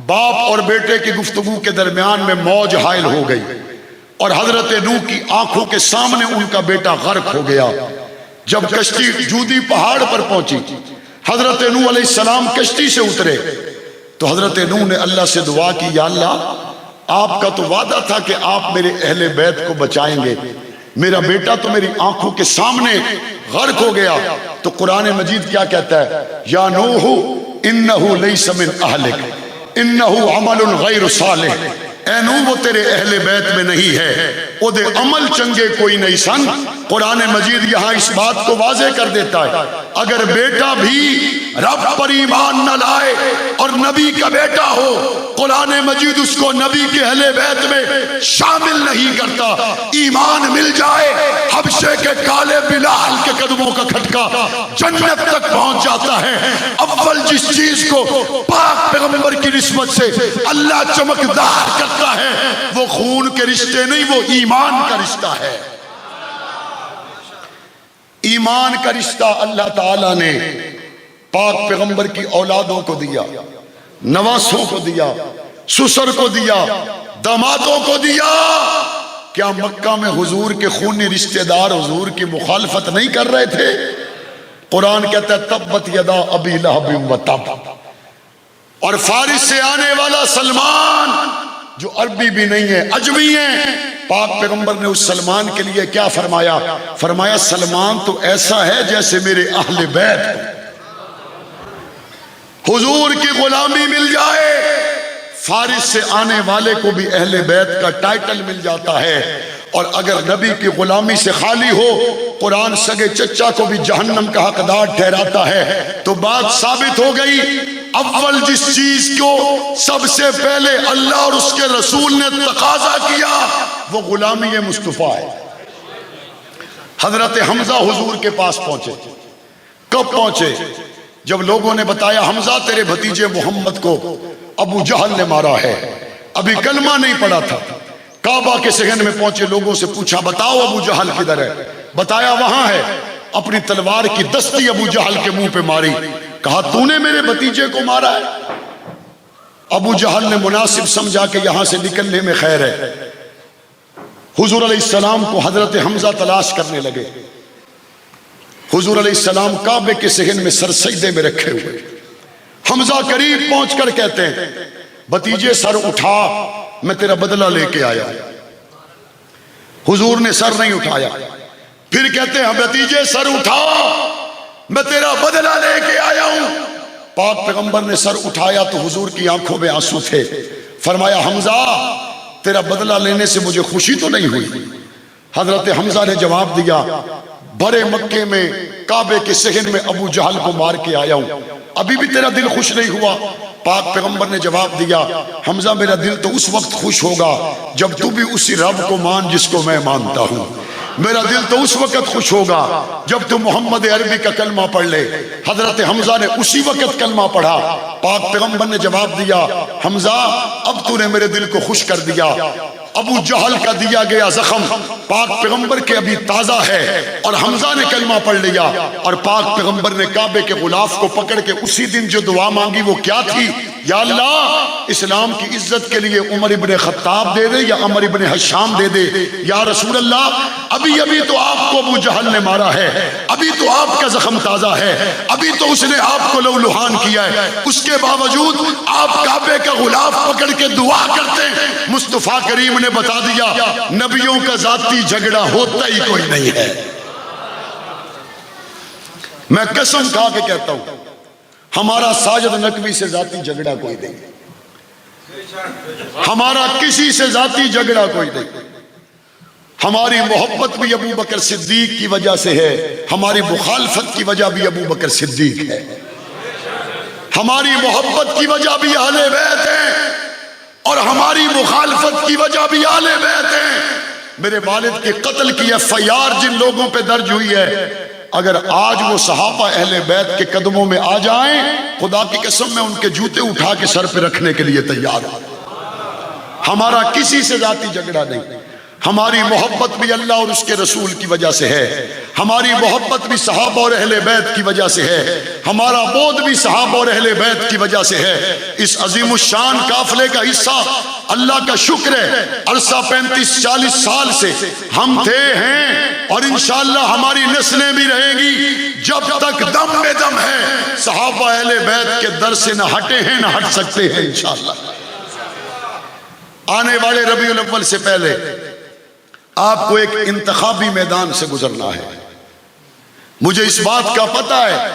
باپ اور بیٹے کی گفتگو کے درمیان میں موج حائل ہو گئی اور حضرت نوح کی آنکھوں کے سامنے ان کا بیٹا غرق ہو گیا۔ جب کشتی جودی پہاڑ پر پہنچی، حضرت نوح علیہ السلام کشتی سے اترے تو حضرت نوح نے اللہ سے دعا کی، یا اللہ آپ کا تو وعدہ تھا کہ آپ میرے اہل بیت کو بچائیں گے، میرا بیٹا تو میری آنکھوں کے سامنے غرق ہو گیا۔ تو قرآن مجید کیا کہتا ہے؟ یا نوح انہو لیس من اہلک انہو عمل غیر صالح، اے نوح وہ تیرے اہل بیت میں نہیں ہے، او دے عمل چنگے کوئی نہیں سن۔ قرآن مجید یہاں اس بات کو واضح کر دیتا ہے اگر بیٹا بھی رب پر ایمان نہ لائے اور نبی کا بیٹا ہو، قرآن مجید اس کو نبی کے اہل بیت میں شامل نہیں کرتا۔ ایمان مل جائے، حبشے کے کالے بلال کے قدموں کا کھٹکا جنت تک پہنچ جاتا ہے۔ اول جس چیز کو پاک پیغمبر کی نسبت سے اللہ چمکدار کرتا ہے وہ خون کے رشتے نہیں، وہ ایمان کا رشتہ ہے۔ ایمان کا رشتہ اللہ تعالیٰ نے پاک پیغمبر کی اولادوں کو دیا، نواسوں کو دیا، سسر کو دیا، دامادوں کو دیا۔ کیا مکہ میں حضور کے خونی رشتہ دار حضور کی مخالفت نہیں کر رہے تھے؟ قرآن کہتا ہے تبت یدا ابی لہب و تب، اور فارس سے آنے والا سلمان جو عربی بھی نہیں ہے عجمی ہے، پاک پیغمبر نے اس سلمان کے لیے کیا فرمایا؟ فرمایا سلمان تو ایسا ہے جیسے میرے اہل بیت۔ حضور کی غلامی مل جائے، فارس سے آنے والے کو بھی اہل بیت کا ٹائٹل مل جاتا ہے، اور اگر نبی کی غلامی سے خالی ہو، قرآن سگے چچا کو بھی جہنم کا حقدار ٹھہراتا ہے۔ تو بات ثابت ہو گئی اول جس چیز کو سب سے پہلے اللہ اور اس کے رسول نے تقاضا کیا وہ غلامی مصطفیٰ ہے۔ حضرت حمزہ حضور کے پاس پہنچے۔ کب پہنچے؟ جب لوگوں نے بتایا حمزہ تیرے بھتیجے محمد کو ابو جہل نے مارا ہے، ابھی کلمہ نہیں پڑا تھا۔ کعبہ کے صحن میں پہنچے، لوگوں سے پوچھا بتاؤ ابو جہل کدھر ہے؟ بتایا وہاں ہے۔ اپنی تلوار کی دستی ابو جہل کے منہ پہ ماری، کہا تو نے میرے بھتیجے کو مارا ہے؟ ابو جہل نے مناسب سمجھا کہ یہاں سے نکلنے میں خیر ہے، حضور علیہ السلام کو حضرت حمزہ تلاش کرنے لگے۔ حضور علیہ السلام کعبے کے صحن میں سر سجدے میں رکھے ہوئے، حمزہ قریب پہنچ کر کہتے ہیں بھتیجے سر اٹھا، میں تیرا بدلہ لے کے آیا۔ حضور نے سر نہیں اٹھایا، پھر کہتے ہیں بھتیجے سر اٹھا، میں تیرا بدلہ لے کے آیا ہوں۔ پاک پیغمبر نے سر اٹھایا تو حضور کی آنکھوں میں آنسو تھے۔ فرمایا حمزہ تیرا بدلہ لینے سے مجھے خوشی تو نہیں ہوئی؟ حضرت حمزہ نے جواب دیا بھرے مکے میں کعبے کے صحن میں ابو جہل کو مار کے آیا ہوں، ابھی بھی تیرا دل خوش نہیں ہوا؟ پاک پیغمبر نے جواب دیا حمزہ میرا دل تو اس وقت خوش ہوگا جب تو بھی اسی رب کو مان جس کو میں مانتا ہوں، میرا دل تو اس وقت خوش ہوگا جب تو محمد عربی کا کلمہ پڑھ لے۔ حضرت حمزہ نے اسی وقت کلمہ پڑھا۔ پاک پیغمبر نے جواب دیا حمزہ اب تو نے میرے دل کو خوش کر دیا، ابو جہل کا دیا گیا زخم پاک پیغمبر کے ابھی تازہ ہے، اور حمزہ نے کلمہ پڑھ لیا، اور پاک پیغمبر نے کعبے کے غلاف کو پکڑ کے اسی دن جو دعا مانگی وہ کیا تھی؟ یا اللہ اسلام کی عزت کے لیے عمر ابن خطاب دے دے یا عمر ابن حشام دے دے، یا رسول اللہ ابھی تو آپ کو ابو جہل نے مارا ہے، ابھی تو آپ کا زخم تازہ ہے، ابھی تو اس نے آپ کو لو لہان کیا ہے، اس کے باوجود آپ کعبے کا غلاف پکڑ کے دعا کرتے ہیں۔ مصطفیٰ کریم نے بتا دیا نبیوں کا ذاتی جھگڑا ہوتا ہی کوئی نہیں ہے۔ میں قسم کھا کے کہتا ہوں ہمارا ساجد نقوی سے ذاتی جھگڑا کوئی نہیں، ہمارا کسی سے ذاتی جھگڑا کوئی نہیں۔ ہماری محبت بھی ابو بکر صدیق کی وجہ سے ہے، ہماری مخالفت کی وجہ بھی ابو بکر صدیق ہے، ہماری محبت کی وجہ بھی اہل بیت ہے اور ہماری مخالفت کی وجہ بھی اہل بیت ہے۔ میرے والد کے قتل کی FIR جن لوگوں پہ درج ہوئی ہے، اگر آج وہ صحابہ اہل بیت کے قدموں میں آ جائیں، خدا کی قسم میں ان کے جوتے اٹھا کے سر پہ رکھنے کے لیے تیار ہوں۔ ہمارا کسی سے ذاتی جھگڑا نہیں، ہماری محبت بھی اللہ اور اس کے رسول کی وجہ سے ہے، ہماری محبت بھی صحابہ اور اہل بیت کی وجہ سے ہے، ہمارا بود بھی صحابہ اور اہل بیت کی وجہ سے ہے۔ اس عظیم الشان قافلے کا حصہ اللہ کا شکر ہے، عرصہ 35-40 سال سے ہم تھے ہیں اور انشاءاللہ ہماری نسلیں بھی رہیں گی جب تک دم میں دم ہے۔ صحابہ اہل بیت کے در سے نہ ہٹے ہیں نہ ہٹ سکتے ہیں انشاءاللہ۔ آنے والے ربیع الاول سے پہلے آپ کو ایک انتخابی میدان سے گزرنا ہے۔ مجھے اس بات کا پتہ ہے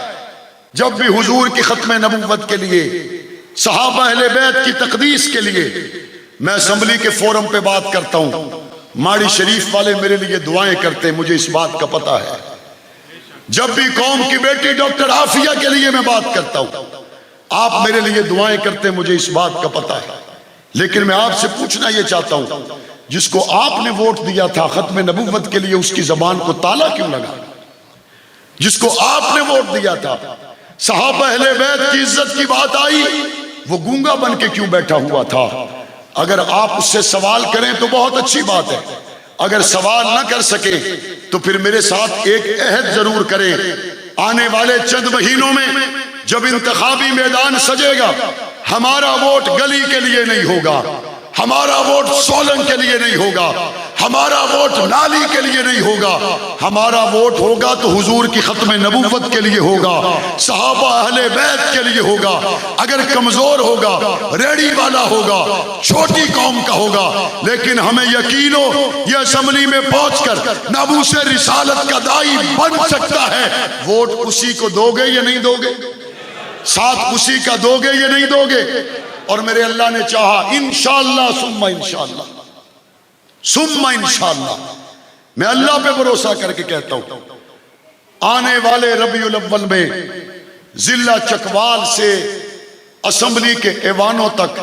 جب بھی حضور کی ختم نبوت کے لیے، صحابہ اہل بیت کی تقدیس کے لیے میں اسمبلی کے فورم پہ بات کرتا ہوں، ماڑی شریف والے میرے لیے دعائیں کرتے، مجھے اس بات کا پتہ ہے۔ جب بھی قوم کی بیٹی ڈاکٹر عافیہ کے لیے میں بات کرتا ہوں، آپ میرے لیے دعائیں کرتے، مجھے اس بات کا پتہ ہے۔ لیکن میں آپ سے پوچھنا یہ چاہتا ہوں جس کو آپ نے ووٹ دیا تھا ختم نبوت کے لیے، اس کی زبان کو تالا کیوں لگا؟ جس کو آپ نے ووٹ دیا تھا، صحابہ اہل بیت کی عزت کی بات آئی، وہ گونگا بن کے کیوں بیٹھا ہوا تھا؟ اگر آپ اس سے سوال کریں تو بہت اچھی بات ہے، اگر سوال نہ کر سکے تو پھر میرے ساتھ ایک عہد ضرور کریں، آنے والے چند مہینوں میں جب انتخابی میدان سجے گا، ہمارا ووٹ گلی کے لیے نہیں ہوگا، ہمارا ووٹ سولنگ کے لیے نہیں ہوگا، ہمارا ووٹ نالی کے لیے نہیں ہوگا، ہمارا ووٹ ہوگا تو حضور کی ختم نبوت کے لیے ہوگا، صحابہ اہل بیت کے لیے ہوگا۔ اگر کمزور ہوگا، ریڑی والا ہوگا، چھوٹی قوم کا ہوگا، لیکن ہمیں یقین ہو یہ اسمبلی میں پہنچ کر ناموس رسالت کا داعی بن سکتا ہے۔ ووٹ اسی کو دو گے یا نہیں دو گے؟ ساتھ اسی کا دو گے یا نہیں دو گے؟ اور میرے اللہ نے چاہا انشاءاللہ ثم انشاءاللہ ثم انشاءاللہ، میں اللہ پہ بھروسہ کر کے کہتا ہوں آنے والے ربیع الاول میں ضلع چکوال سے اسمبلی کے ایوانوں تک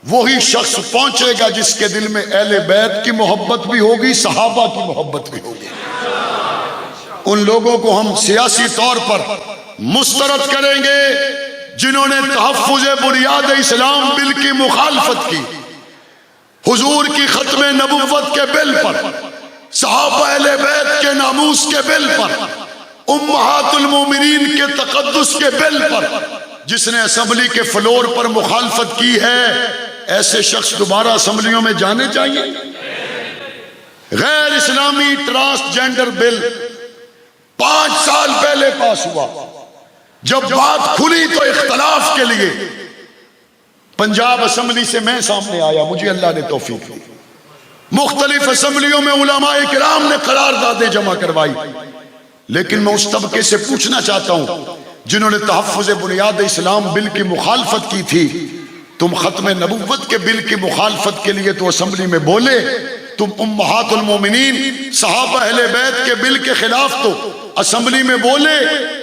وہی شخص پہنچے گا جس کے دل میں اہل بیت کی محبت بھی ہوگی، صحابہ کی محبت بھی ہوگی۔ ان لوگوں کو ہم سیاسی طور پر مسترد کریں گے جنہوں نے تحفظ بنیاد اسلام بل کی مخالفت کی، حضور کی ختم نبوت کے بل پر، صحابہ اہل بیت کے ناموس کے بل پر، امہات المومنین کے تقدس کے بل پر جس نے اسمبلی کے فلور پر مخالفت کی ہے، ایسے شخص دوبارہ اسمبلیوں میں جانے چاہیے؟ غیر اسلامی ٹرانسجینڈر بل 5 سال پہلے پاس ہوا، جب بات کھلی تو اختلاف کے لیے پنجاب اسمبلی سے میں سامنے آیا، مجھے اللہ نے توفیق دی، مختلف اسمبلیوں میں علماء کرام نے قراردادیں جمع کروائی، لیکن میں اس طبقے سے پوچھنا چاہتا ہوں جنہوں نے تحفظ بنیاد اسلام بل کی مخالفت کی تھی، تم ختم نبوت کے بل کی مخالفت کے لیے تو اسمبلی میں بولے، تم امہات المومنین صحابہ اہل بیت کے بل کے خلاف تو اسمبلی میں بولے،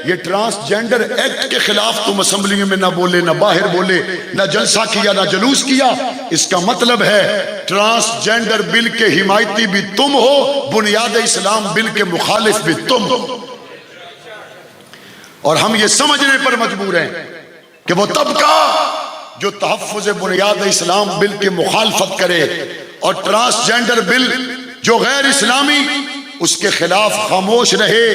یہ ٹرانسجینڈر ایکٹ کے خلاف تم اسمبلی میں نہ بولے، نہ باہر بولے، نہ جلسہ کیا، نہ جلوس کیا۔ اس کا مطلب ہے ٹرانسجینڈر بل کے حمایتی بھی تم ہو، بنیاد اسلام بل کے مخالف بھی تم ہو، اور ہم یہ سمجھنے پر مجبور ہیں کہ وہ طبقہ جو تحفظ بنیاد اسلام بل کی مخالفت کرے اور ٹرانسجینڈر بل جو غیر اسلامی اس کے خلاف خاموش رہے،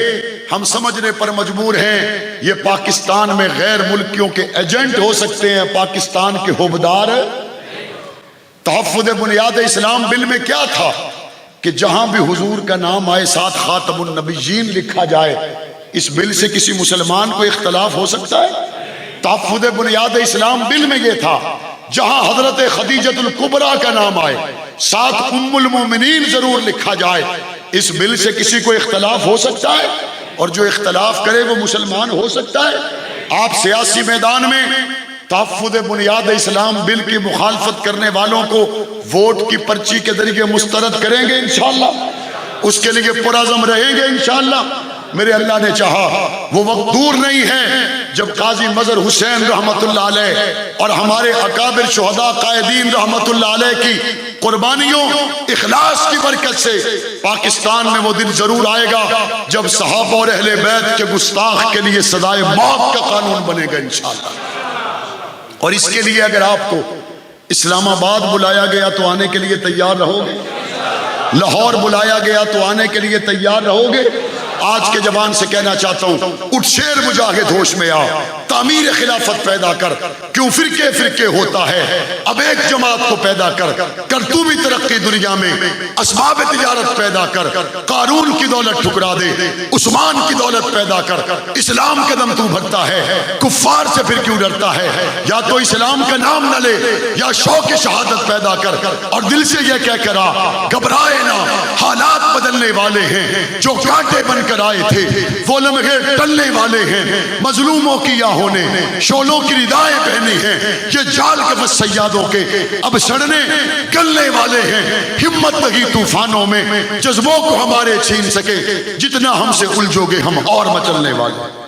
ہم سمجھنے پر مجبور ہیں یہ پاکستان میں غیر ملکیوں کے ایجنٹ ہو سکتے ہیں، پاکستان کے حوبدار۔ تحفظ بنیاد اسلام بل میں کیا تھا کہ جہاں بھی حضور کا نام آئے ساتھ خاتم النبیین لکھا جائے، اس بل سے کسی مسلمان کو اختلاف ہو سکتا ہے؟ تحفظ بنیاد اسلام بل میں یہ تھا جہاں حضرت خدیجۃ الکبریٰ کا نام آئے ساتھ ام المومنین ضرور لکھا جائے، اس بل سے کسی کو اختلاف ہو سکتا ہے؟ اور جو اختلاف کرے وہ مسلمان ہو سکتا ہے؟ آپ سیاسی میدان میں تحفظ بنیاد اسلام بل کی مخالفت کرنے والوں کو ووٹ کی پرچی کے ذریعے مسترد کریں گے انشاءاللہ، اس کے لیے پرعزم رہیں گے انشاءاللہ۔ میرے اللہ نے چاہا وہ وقت دور نہیں ہے جب قاضی مظہر حسین رحمت اللہ علیہ اور ہمارے اکابر شہداء قائدین رحمت اللہ علیہ کی قربانیوں اخلاص کی برکت سے پاکستان میں وہ دن ضرور آئے گا جب صحابہ اور اہل بیت کے گستاخ کے لیے سزائے موت کا قانون بنے گا انشاءاللہ۔ اور اس کے لیے اگر آپ کو اسلام آباد بلایا گیا تو آنے کے لیے تیار رہو گے، لاہور بلایا گیا تو آنے کے لیے تیار رہو گے؟ آج کے جوان سے کہنا چاہتا ہوں، اٹھ شیر مجاہد ہوش میں آ، تعمیر خلافت پیدا کر، کیوں فرقے فرقے ہوتا ہے، اب ایک جماعت کو پیدا کر تو بھی ترقی دنیا میں، اسباب تجارت پیدا کر، قارون کی دولت ٹھکرا دے، عثمان کی دولت پیدا کر، اسلام کے دم تو بھرتا ہے، کفار سے پھر کیوں ڈرتا ہے، یا تو اسلام کا نام نہ لے یا شوق شہادت پیدا کر، اور دل سے یہ کہہ کر آ، گھبرائے نہ، حالات بدلنے والے ہیں، جو کانٹے بن کر آئے تھے وہ لمحے ٹلنے والے ہیں، مظلوموں کی آہوں نے شولوں کی ردائیں پہنی ہیں، یہ جال کے بس سیادوں کے اب سڑنے گلنے والے ہیں، ہمت نہیں طوفانوں میں جذبوں کو ہمارے چھین سکے، جتنا ہم سے الجھو گے ہم اور مچلنے والے۔